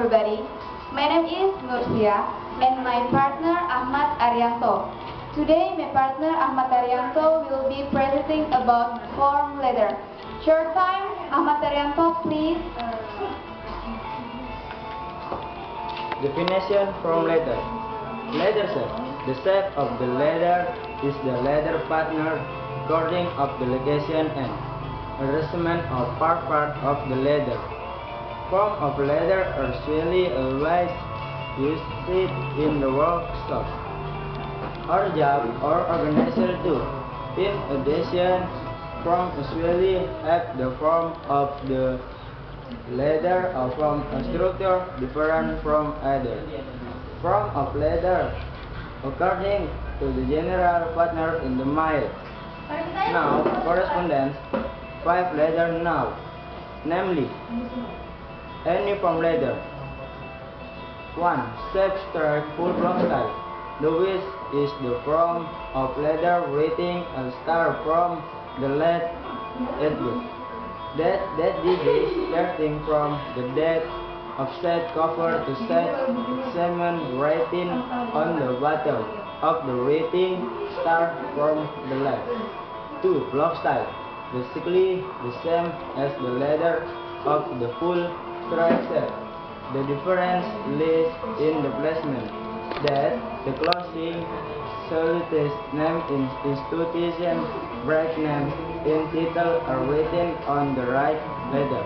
everybody. My name is Nursia and my partner Ahmad Arianto. Today my partner Ahmad Arianto will be presenting about form letter. Short time, Ahmad Arianto, please. Definition from letter. Letter shape. The shape of the letter is the letter partner according of the location and arrangement of part of the letter. Form of letter are usually always used in the workshop or job or organization too. In addition, form usually have the form of the letter or from a structure different from other. Form of letter according to the general partner in the mail. Now, correspondence, 5 letter now, namely, any form letter. 1. Shape strike full block style. The which is the form of letter writing a star from the left edge. That digit starting from the date of set cover to set segment writing on the bottom of the writing star from the left. 2. Block style. Basically the same as the letter of the full strike set. The difference lies in the placement, that the closing solicitor's name in institution, branch name in title are written on the right letter.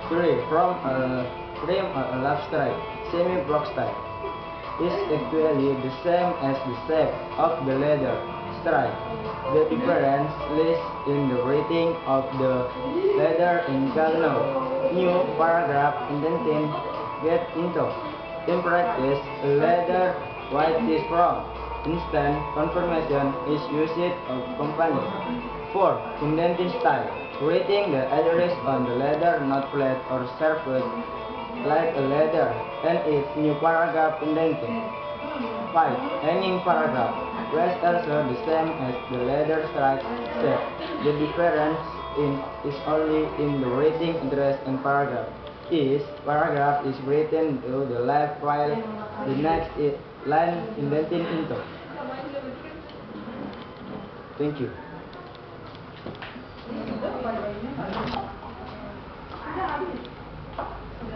3. From a left strike, semi-block style is actually the same as the shape of the letter strike. The difference lies in the writing of the letter in Galno. New paragraph indenting get into. In practice, a letter white is wrong. Instant confirmation is used of company. 4. Indenting style. Writing the address on the letter not flat or sharped like a letter and its new paragraph indenting. 5. Hanging paragraph. Was also the same as the letter strike shape. The difference is only in the writing address and paragraph. Each paragraph is written to the left while the next line indenting into. Thank you.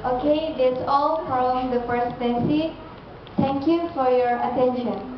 Okay, that's all from the presidency. Thank you for your attention.